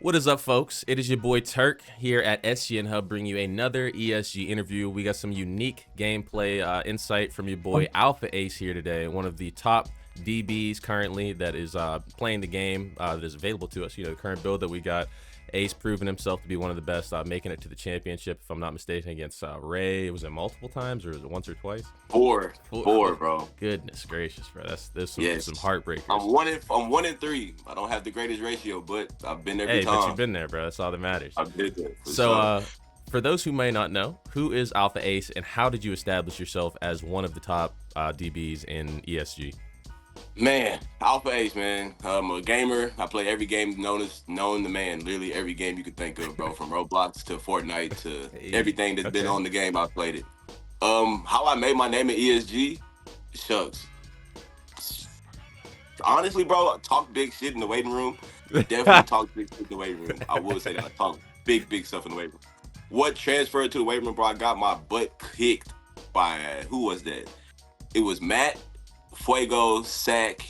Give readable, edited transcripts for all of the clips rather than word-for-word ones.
What is up, folks? It is your boy Turk here at SGN Hub, bringing you another ESG interview. We got some unique gameplay insight from your boy Alpha Ace here today, one of the top DBs currently that is playing the game that is available to us. You know, the current build that we got. Ace proving himself to be one of the best, making it to the championship, if I'm not mistaken, against Ray. Was it multiple times or was it once or twice? Four, bro. Goodness gracious, bro. There's some heartbreakers. I'm 1-3. I don't have the greatest ratio, but I've been there every time. But you've been there, bro. That's all that matters. I've been there. For those who may not know, who is Alpha Ace and how did you establish yourself as one of the top DBs in ESG? Man, Alpha Ace, man. I'm a gamer. I play every game known to man. Literally every game you could think of, bro. From Roblox to Fortnite to everything that's been on the game, I played it. How I made my name in ESG? Shucks. Honestly, bro, I talk big shit in the waiting room. Definitely talk big shit in the waiting room. I will say that. I talk big stuff in the waiting room. What transferred to the waiting room, bro? I got my butt kicked by, who was that? It was Matt, Fuego, Sack,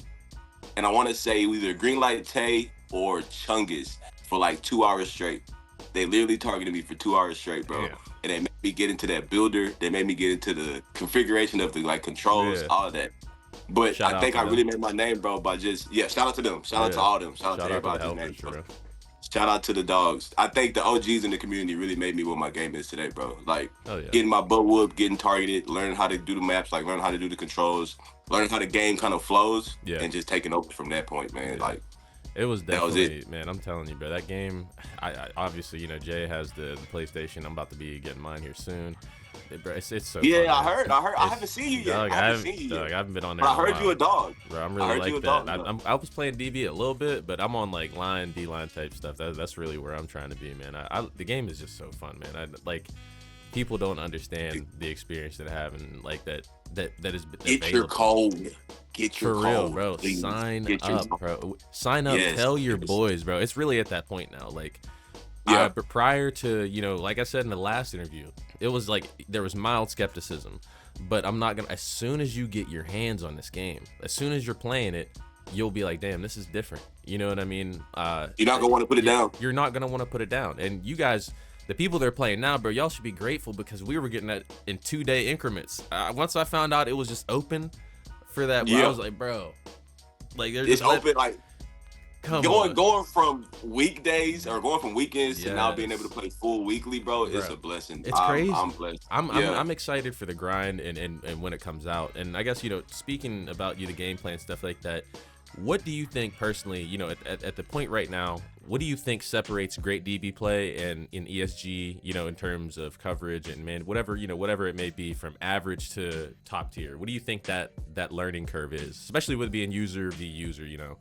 and I want to say either Greenlight Tay or Chungus for like 2 hours straight. They literally targeted me for 2 hours straight, bro. Yeah. And they made me get into that builder. They made me get into the configuration of the like controls, all of that. But I think I really made my name, bro, by just, shout out to them. Shout out to all them. Shout out to everybody's name, bro. Shout out to the dogs. I think the OGs in the community really made me what my game is today, bro. Like, getting my butt whooped, getting targeted, learning how to do the maps, like learning how to do the controls, learning how the game kind of flows, and just taking over from that point, man. Like, it was definitely, man, I'm telling you, bro, that game, I obviously, you know, Jay has the PlayStation. I'm about to be getting mine here soon. Bro, it's so fun, I heard. I haven't seen you yet. I haven't been on there. I heard you a dog. Bro, I'm really like that. I was playing DB a little bit, but I'm on like line, D-line type stuff. That's really where I'm trying to be, man. The game is just so fun, man. People don't understand the experience that I have and like that is get your code. Get your code. For real, bro. Please. Sign up, bro. Sign up. Tell your boys, bro. It's really at that point now. Like, but prior to, you know, like I said in the last interview, it was like there was mild skepticism, but I'm not gonna. As soon as you get your hands on this game, as soon as you're playing it, you'll be like, damn, this is different. You know what I mean? You're not gonna want to put it down. You're not gonna want to put it down. And you guys, the people that are playing now, bro, y'all should be grateful because we were getting that in 2-day increments. Once I found out it was just open for that, bro, I was like, bro, like it's open like. Going from weekdays or going from weekends to now being able to play full weekly, bro, is a blessing. It's crazy. I'm blessed. I'm excited for the grind and when it comes out. And I guess, you know, speaking about the gameplay and stuff like that, what do you think personally, you know, at the point right now, what do you think separates great DB play and in ESG, you know, in terms of coverage and whatever it may be from average to top tier? What do you think that learning curve is, especially with being user v user, you know?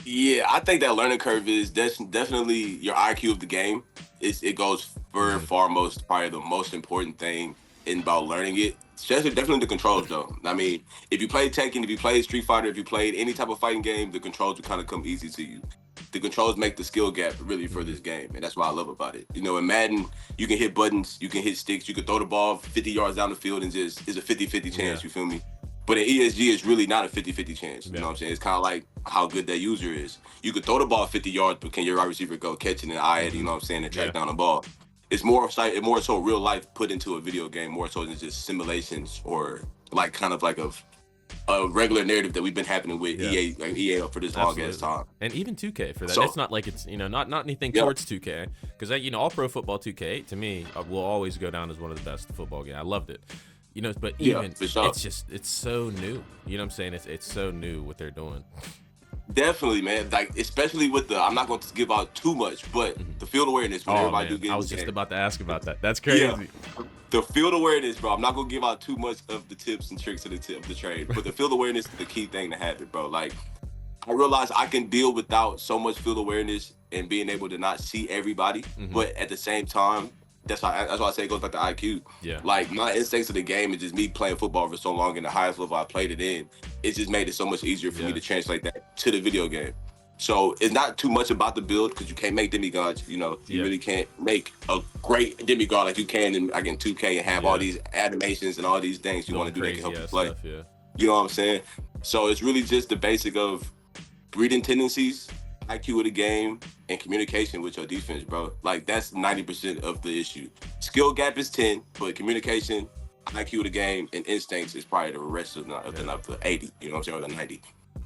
Yeah, I think that learning curve is definitely your IQ of the game. It goes for foremost, probably the most important thing about learning it. Definitely the controls, though. I mean, if you play Tekken, if you play Street Fighter, if you played any type of fighting game, the controls will kind of come easy to you. The controls make the skill gap really for this game, and that's what I love about it. You know, in Madden, you can hit buttons, you can hit sticks, you can throw the ball 50 yards down the field and just it's a 50-50 chance, you feel me? But in ESG, it's really not a 50-50 chance. You know what I'm saying? It's kind of like how good that user is. You could throw the ball 50 yards, but can your wide receiver go catch it and eye it, you know what I'm saying, and track down the ball? It's more so real life put into a video game, more so than just simulations or like kind of like a regular narrative that we've been happening with EA for this long ass time. And even 2K for that. So, it's not like it's, you know, not anything towards 2K. Because, you know, all pro football 2K, to me, will always go down as one of the best football games. I loved it. You know, but even it's so new. You know what I'm saying? It's so new what they're doing. Definitely, man. Like, especially with the, I'm not going to give out too much, but the field awareness when everybody do get. I was just about to ask about that. That's crazy. Yeah. The field awareness, bro. I'm not going to give out too much of the tips and tricks of the trade, but the field awareness is the key thing to have it, bro. Like, I realize I can deal without so much field awareness and being able to not see everybody, but at the same time, that's why I say it goes back to IQ. Yeah. Like, my instincts of the game is just me playing football for so long and the highest level I played it in. It just made it so much easier for me to translate that to the video game. So it's not too much about the build because you can't make demigods. You know, you really can't make a great demigod like you can in 2K and have all these animations and all these things you want to do that can help you play. Stuff, you know what I'm saying? So it's really just the basic of breeding tendencies, IQ of the game and communication with your defense, bro. Like that's 90% of the issue. Skill gap is 10, but communication, IQ of the game, and instincts is probably the rest of the 80. You know what I'm saying, or the 90.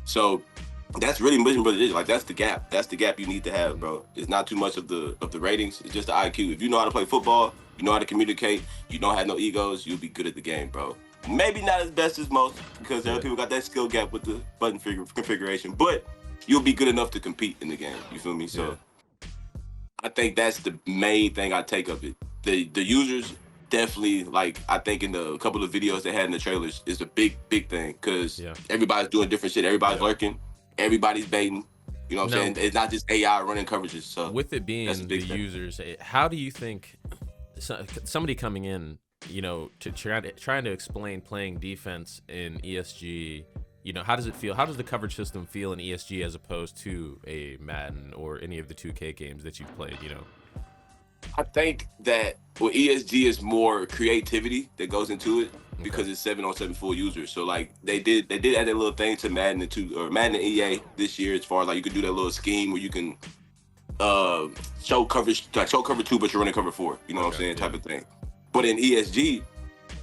So that's really what it is. Like that's the gap. That's the gap you need to have, bro. It's not too much of the ratings. It's just the IQ. If you know how to play football, you know how to communicate, you don't have no egos, you'll be good at the game, bro. Maybe not as best as most because other people got that skill gap with the button configuration, but you'll be good enough to compete in the game. You feel me? So I think that's the main thing I take of it. The users definitely, like, I think in the couple of videos they had in the trailers is a big thing because everybody's doing different shit. Everybody's lurking. Everybody's baiting. You know what I'm saying? It's not just AI running coverages. So with it being the users, how do you think somebody coming in, you know, to trying to explain playing defense in ESG, you know, how does it feel? How does the coverage system feel in ESG as opposed to a Madden or any of the 2K games that you've played, you know? I think that with ESG is more creativity that goes into it because it's 7-on-7 full users. So like they did add that little thing to Madden and EA this year as far as like you could do that little scheme where you can show cover 2 but you're running cover 4. You know what I'm saying? Type of thing. But in ESG,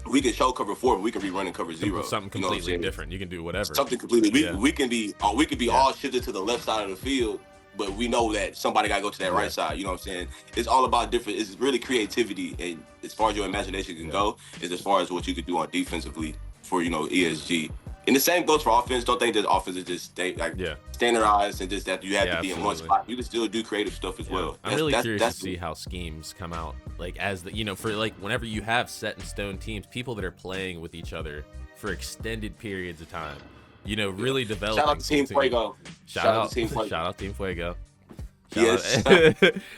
we can show cover 4, but we can be running cover 0. Something completely different. You can do whatever. Something completely. We can be all shifted to the left side of the field, but we know that somebody got to go to that right side. You know what I'm saying? It's all about different. It's really creativity, and as far as your imagination can go, is as far as what you could do on defensively for, you know, ESG. And the same goes for offense. Don't think that offense is just standardized and just that you have to be in one spot. You can still do creative stuff as well. I'm really curious to see how schemes come out. Like as the, you know, for like whenever you have set in stone teams, people that are playing with each other for extended periods of time, you know, really developing. Shout out to Team Fuego. Shout out Team Fuego. Yes.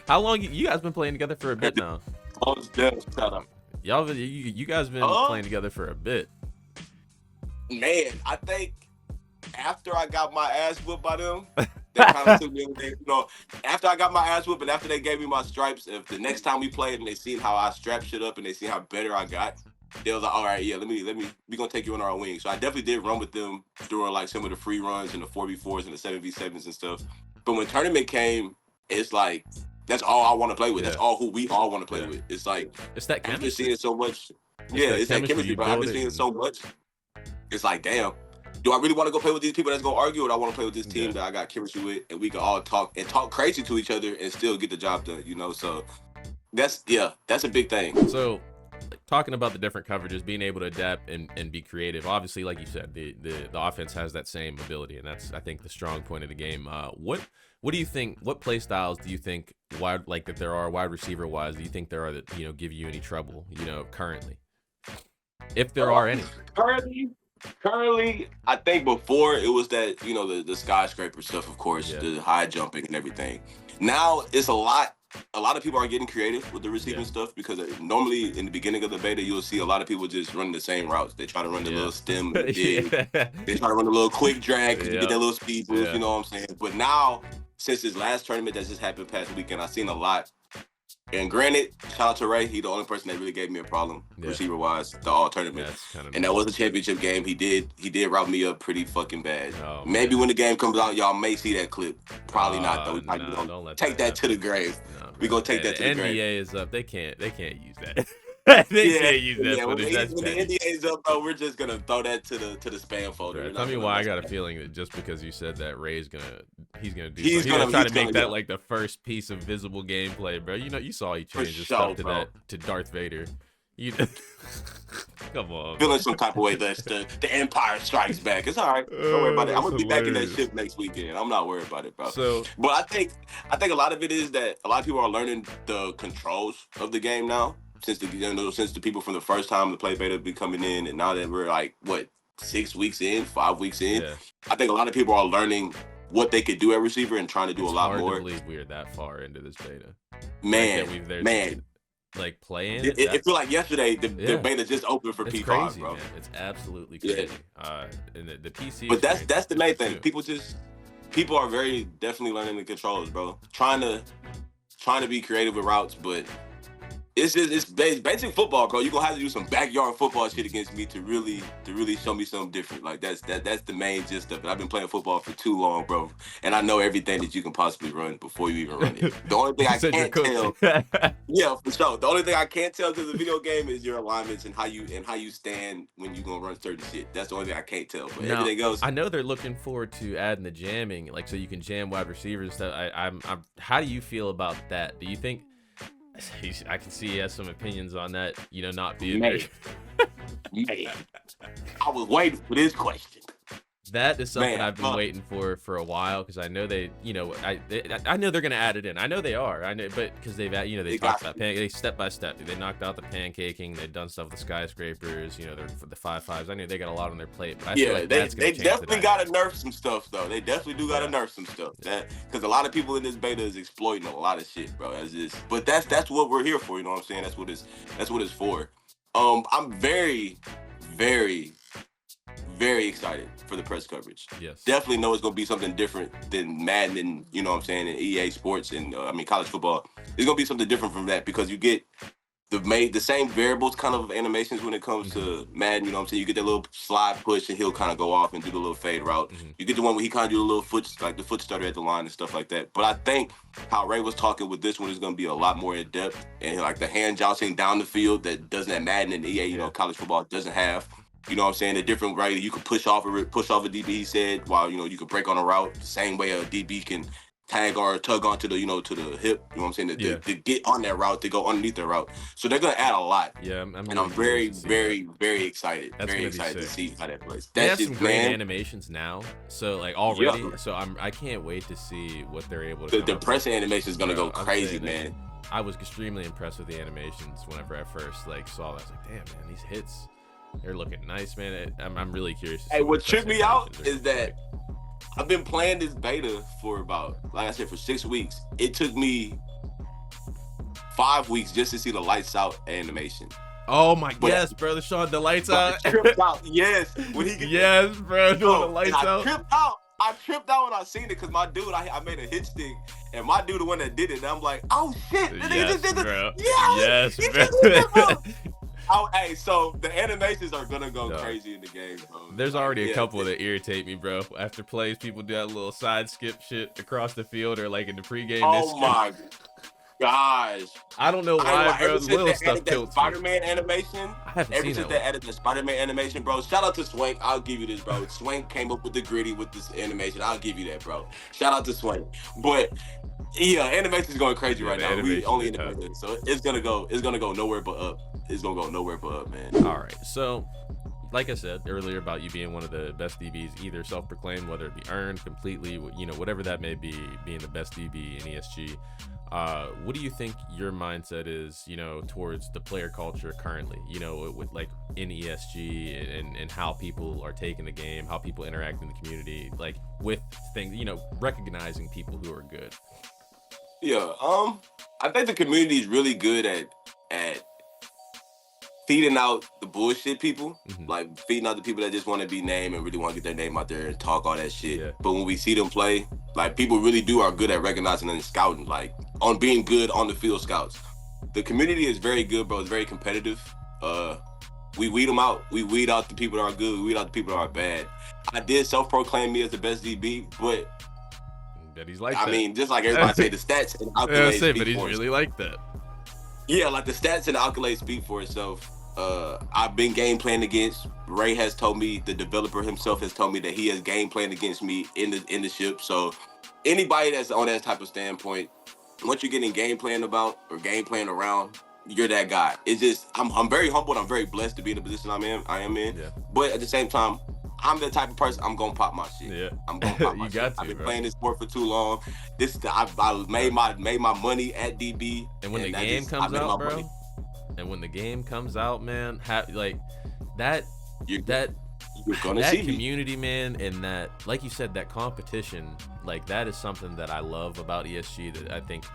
How long you guys been playing together for a bit now? Shout out. You guys been playing together for a bit. Man, I think after I got my ass whipped by them, they kind of took me away. You know, after I got my ass whipped and after they gave me my stripes, if the next time we played and they seen how I strapped shit up and they seen how better I got, they was like, all right, yeah, we gonna take you on our wing. So I definitely did run with them during like some of the free runs and the 4v4s and the 7v7s and stuff. But when tournament came, it's like, that's all I want to play with. That's all who we all want to play with. It's like, it's that chemistry. I've been seeing so much. It's that chemistry, but I've been seeing so much. It's like, damn, do I really want to go play with these people that's going to argue, or do I want to play with this team that I got chemistry with and we can all talk crazy to each other and still get the job done, you know? So that's a big thing. So talking about the different coverages, being able to adapt and be creative, obviously, like you said, the offense has that same ability, and that's, I think, the strong point of the game. What do you think, what play styles do you think wide receiver wise, do you think there are that, you know, give you any trouble, you know, currently? If there are any. Currently, I think before it was that, you know, the skyscraper stuff, of course, the high jumping and everything. Now it's a lot of people are getting creative with the receiving stuff because normally in the beginning of the beta, you'll see a lot of people just running the same routes. They try to run the little stem, they try to run a little quick drag because you get that little speed boost, you know what I'm saying? But now, since this last tournament that just happened past weekend, I've seen a lot. And granted, shout out to Ray. He the only person that really gave me a problem receiver wise the all tournament. And that was a championship game. He did route me up pretty fucking bad. Oh, maybe when the game comes out, y'all may see that clip. Probably not though. Don't let take that to the grave. We gonna take that to the grave. NDA is up. They can't use that. They can't use that footage. When the NDA is up, though, we're just gonna throw that to the spam folder. Right. Tell me why I got a feeling that just because you said that, Ray's gonna try to make that like the first piece of visible gameplay, bro. You know, you saw he changed his stuff to Darth Vader. Come on. Feeling some type of way that the Empire Strikes Back. It's all right. Don't worry about it. I'm gonna be back in that ship next weekend. I'm not worried about it, bro. But I think a lot of it is that a lot of people are learning the controls of the game now. Since the people from the first time the play beta be coming in, and now that we're like 5 weeks in, I think a lot of people are learning what they could do at receiver and trying to do a lot more. I believe we're that far into this beta. Man. Like playing. It feel like yesterday the beta just opened for P5, crazy, bro. Man. It's absolutely crazy. And the PC. But that's the main thing. People are very definitely learning the controls, bro. Trying to be creative with routes, but it's basic football, bro. You're gonna have to do some backyard football shit against me to really show me something different. Like that's the main gist of it. I've been playing football for too long, bro, and I know everything that you can possibly run before you even run it. The only thing You I said you're can't tell, coaching. yeah, for sure. The only thing I can't tell to the video game is your alignments and how you stand when you gonna run certain shit. That's the only thing I can't tell. But Now, everything else, I know they're looking forward to adding the jamming, like so you can jam wide receivers and stuff. I'm. How do you feel about that? Do you think? I can see he has some opinions on that. You know, not being man, very. man, I was waiting for this question. That is something Man, I've been waiting for a while because I know I know they're gonna add it in. I know they are. I know, but because they've they talked about they step by step. They knocked out the pancaking. They've done stuff with the skyscrapers. You know, the 5.5s. I know they got a lot on their plate, but I feel like that's gonna they change definitely the got to dynamic. nerf some stuff though. They definitely do got to nerf some stuff. That because a lot of people in this beta is exploiting a lot of shit, bro. But that's what we're here for. You know what I'm saying? That's what it's for. I'm very, very, very excited for the press coverage. Yes. Definitely know it's gonna be something different than Madden and you know what I'm saying, and EA Sports and college football. It's gonna be something different from that because you get the same variables kind of animations when it comes to Madden. You know what I'm saying? You get that little slide push and he'll kind of go off and do the little fade route. You get the one where he kind of do the little the foot stutter at the line and stuff like that. But I think how Ray was talking with this one is going to be a lot more in depth and like the hand jousting down the field that Madden and EA, college football doesn't have. You know what I'm saying? The different way that you can push off a DB, he said, while, you can break on a route, the same way a DB can tag or tug onto the, to the hip, you know what I'm saying? To get on that route, to go underneath the route. So they're going to add a lot. Yeah, I'm and I'm very, very, very excited. That's very gonna be excited to sick. see how that plays. They That's have some just, great man, animations now, so like already. Yeah. So I can't wait to see what they're able to. the press animation is going to go I'm crazy, saying man. I was extremely impressed with the animations whenever I first saw that. I was like, damn, man, these hits, they're looking nice, man. I'm really curious. Hey, what tripped me out is like. that I've been playing this beta for about, like I said, for 6 weeks. It took me 5 weeks just to see the lights out animation. Oh my, yes, brother, Sean, the lights out. Tripped out, yes. When he yes, bro, doing the lights out. I tripped out when I seen it because my dude, I made a hit stick, and my dude, the one that did it, and I'm like, oh shit, yes, just did this. Bro. Yes, bro. Oh, hey, so the animations are gonna go crazy in the game, bro. There's already a couple that irritate me, bro. After plays, people do that little side skip shit across the field or like in the pregame. Oh my gosh. I don't know why, bro. The little stuff tilts Spider-Man animation. I haven't Ever seen since that they added the Spider-Man animation, bro. Shout out to Swank. I'll give you this, bro. Swank came up with the gritty with this animation. I'll give you that, bro. Shout out to Swank. But yeah, animation's going crazy right now. We only independent, so it's gonna go nowhere but up. It's gonna go nowhere but up, man. All right, so like I said earlier about you being one of the best DBs, either self-proclaimed, whether it be earned completely, whatever that may be, being the best DB in ESG. What do you think your mindset is, towards the player culture currently, with like in ESG and how people are taking the game, how people interact in the community, like with things, recognizing people who are good? Yeah, I think the community is really good at feeding out the bullshit people, like feeding out the people that just want to be named and really want to get their name out there and talk all that shit. Yeah. But when we see them play, like people really are good at recognizing and scouting, like on being good on the field scouts. The community is very good, bro. It's very competitive. We weed them out. We weed out the people that are good. We weed out the people that are bad. I did self-proclaim me as the best DB, but he's like I mean, just like everybody say, the stats and accolades speak but he's for really like that. Yeah, like the stats and the accolades speak for itself. I've been game playing against. Ray has told me, the developer himself has told me that he has game playing against me in the ship. So anybody that's on that type of standpoint, once you're getting game playing about or game playing around, you're that guy. It's just I'm very humbled. I'm very blessed to be in the position I am in. Yeah. But at the same time, I'm the type of person, I'm gonna pop my shit. Yeah. I'm gonna pop my shit. I've been playing this sport for too long. I made my money at DB. And when the game comes out, bro. Money. And when the game comes out, man, that community, man, and that, like you said, that competition, like that is something that I love about ESG that I think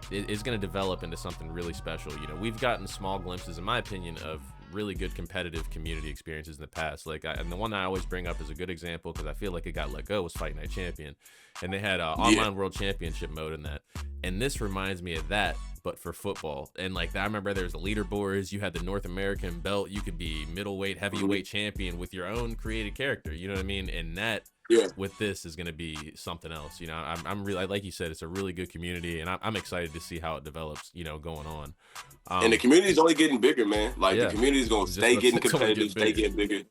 is going to develop into something really special. We've gotten small glimpses, in my opinion, of really good competitive community experiences in the past. And the one that I always bring up as a good example, because I feel like it got let go, was Fight Night Champion. And they had online world championship mode in that. And this reminds me of that, but for football. And like I remember there was the leaderboards, you had the North American belt, you could be middleweight, heavyweight champion with your own created character. You know what I mean? And that with this is going to be something else. You know, I'm really, like you said, it's a really good community, and I'm excited to see how it develops, you know, going on. And the community is only getting bigger, man. Like the community is going to stay getting competitive, stay getting bigger.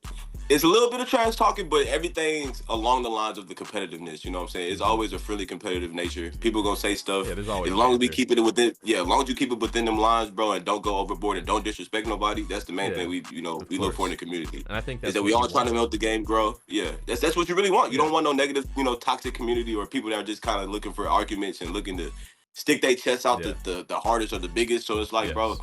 It's a little bit of trash talking, but everything's along the lines of the competitiveness. You know what I'm saying? It's always a friendly competitive nature. People gonna say stuff. Yeah, there's always as long as we keep it within, as long as you keep it within them lines, bro, and don't go overboard and don't disrespect nobody. That's the main thing we look for in the community. And I think that's is that we all trying to help the game grow. Yeah, that's what you really want. You don't want no negative, toxic community or people that are just kind of looking for arguments and looking to stick their chests out the hardest or the biggest. So it's like, bro,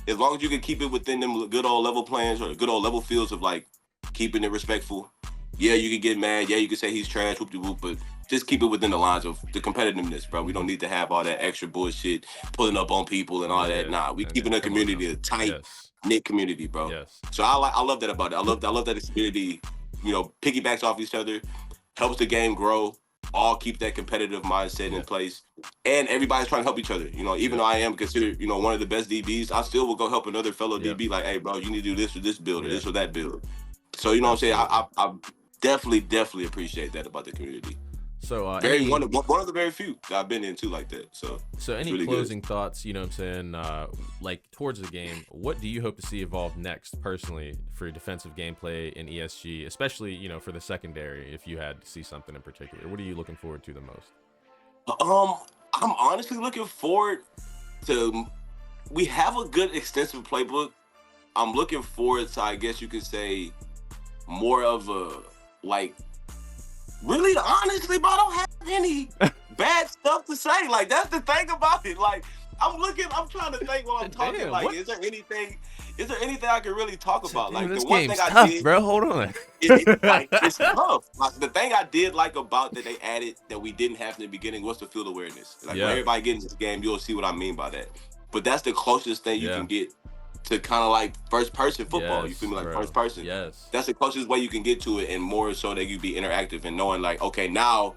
as long as you can keep it within them good old level plans or good old level fields of like keeping it respectful. Yeah, you can get mad. Yeah, you can say he's trash, whoop-de-whoop, but just keep it within the lines of the competitiveness, bro. We don't need to have all that extra bullshit, pulling up on people and all that. Nah, we keeping a community a tight, knit community, bro. Yes. So I love that about it. I love that this community, piggybacks off each other, helps the game grow, all keep that competitive mindset in place, and everybody's trying to help each other. Even though I am considered, one of the best DBs, I still will go help another fellow DB like, hey, bro, you need to do this or this build or this or that build. So, you know what I'm saying? I definitely appreciate that about the community. So one of the very few that I've been into like that. So any really closing thoughts, you know what I'm saying, like towards the game, what do you hope to see evolve next personally for defensive gameplay in ESG, especially, for the secondary, if you had to see something in particular? What are you looking forward to the most? I'm honestly looking forward to, we have a good extensive playbook. I'm looking forward to, I guess you could say, more of a, like, really, honestly, bro, I don't have any bad stuff to say. Like, that's the thing about it. Like, I'm trying to think while I'm talking. Like, is there anything I can really talk about? Like, this the one game's thing tough, I did, bro. Hold on. it's tough. Like, the thing I did like about that they added that we didn't have in the beginning was the field awareness. Like, when everybody gets into this game, you'll see what I mean by that. But that's the closest thing you can get to kind of like first person football. You feel me? Like first person. Yes. That's the closest way you can get to it, and more so that you be interactive and knowing like, okay, now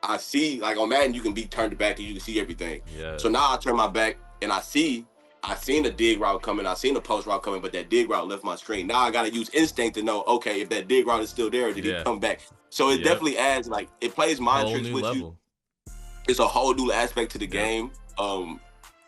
I see, like on Madden, you can be turned back and you can see everything. Yes. So now I turn my back and I seen a dig route coming, I seen a post route coming, but that dig route left my screen. Now I gotta use instinct to know, okay, if that dig route is still there, did he come back? So it definitely adds, like, it plays mind tricks with you. It's a whole new aspect to the game.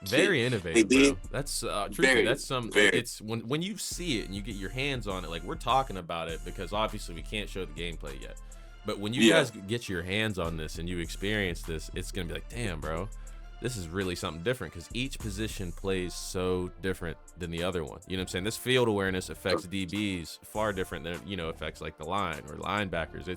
Very innovative, bro. That's truthfully, that's some. It's when you see it and you get your hands on it. Like, we're talking about it because obviously we can't show the gameplay yet. But when you guys get your hands on this and you experience this, it's gonna be like, damn, bro, this is really something different because each position plays so different than the other one. You know what I'm saying? This field awareness affects DBs far different than affects like the line or linebackers.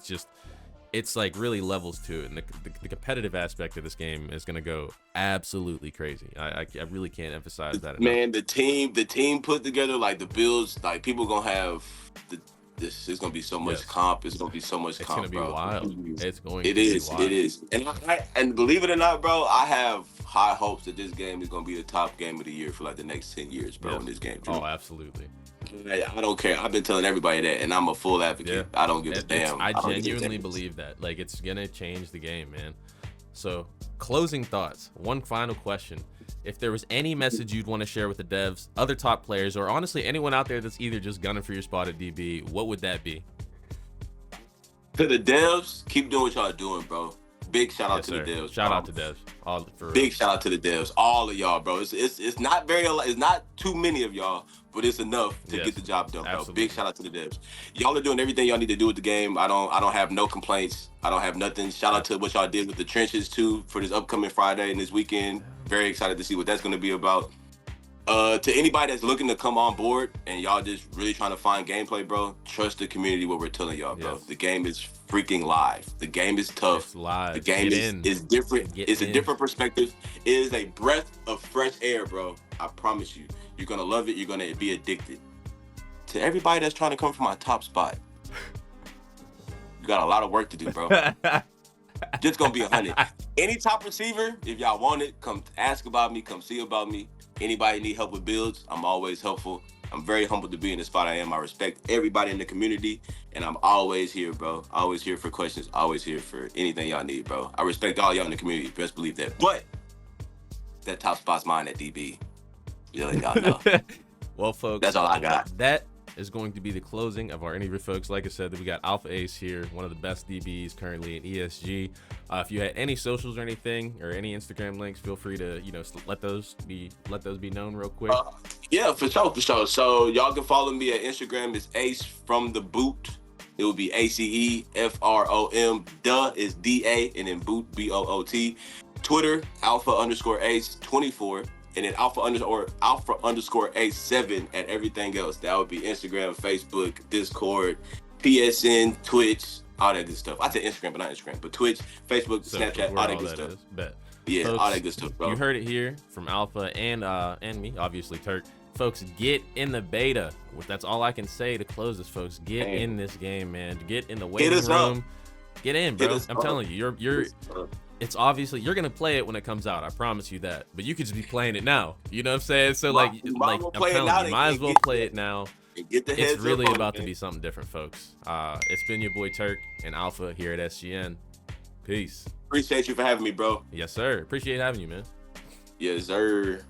It's like really levels to it, and the competitive aspect of this game is gonna go absolutely crazy. I really can't emphasize that enough. Man, the team put together, like the builds, like people gonna have this is gonna be so much comp. It's gonna be so much comp, bro. It's gonna be wild. It's going. It is. It is. And believe it or not, bro, I have high hopes that this game is gonna be the top game of the year for like the next 10 years, bro. In this game. Oh, absolutely. I don't care. I've been telling everybody that, and I'm a full advocate. I don't give a damn. I genuinely believe that. Like, it's gonna change the game, man. So, closing thoughts. One final question. If there was any message you'd want to share with the devs, other top players, or honestly anyone out there that's either just gunning for your spot at DB, what would that be? To the devs, keep doing what y'all doing, bro. Big shout out to the devs. Shout out to devs. Big shout out to the devs. All of y'all, bro. It's not it's not too many of y'all, but it's enough to get the job done, bro. Absolutely. Big shout out to the devs. Y'all are doing everything y'all need to do with the game. I don't have no complaints. I don't have nothing. Shout out to what y'all did with the trenches too for this upcoming Friday and this weekend. Very excited to see what that's gonna be about. To anybody that's looking to come on board and y'all just really trying to find gameplay, bro, trust the community, what we're telling y'all, bro. The game is freaking live. The game is tough. It's live. The game is different. It's a different perspective. It is a breath of fresh air, bro. I promise you. You're gonna love it. You're gonna be addicted. To everybody that's trying to come from my top spot, you got a lot of work to do, bro. Just gonna be 100. Any top receiver, if y'all want it, come ask about me, come see about me. Anybody need help with builds, I'm always helpful. I'm very humbled to be in the spot I am. I respect everybody in the community, and I'm always here, bro. Always here for questions, always here for anything y'all need, bro. I respect all y'all in the community, best believe that. But that top spot's mine at DB. You let y'all know. Well, folks, That's all I got. That is going to be the closing of our interview, folks. Like I said, we got Alpha Ace here, one of the best DBs currently in ESG. If you had any socials or anything, or any Instagram links, feel free to let those be known real quick. Yeah, for sure. So y'all can follow me at Instagram. It's Ace from the Boot. It will be ACEFROM. Duh is DA, and then Boot BOOT. Twitter Alpha_Ace24. And then Alpha_Ace7 at everything else. That would be Instagram, Facebook, Discord, PSN, Twitch, all that good stuff. I said Instagram, but not Instagram. But Twitch, Facebook, Snapchat, all that good stuff. Bet. Yeah, folks, all that good stuff, bro. You heard it here from Alpha and me, obviously, Turk. Folks, get in the beta. That's all I can say to close this, folks. Get in this game, man. Get in the waiting room. Get in, bro. I'm telling you, you're it's obviously you're gonna play it when it comes out. I promise you that. But you could just be playing it now. You know what I'm saying? So I'm telling you, might as well play it now. It's really about to be something different, folks. It's been your boy Turk and Alpha here at SGN. Peace. Appreciate you for having me, bro. Yes, sir. Appreciate having you, man. Yes, sir.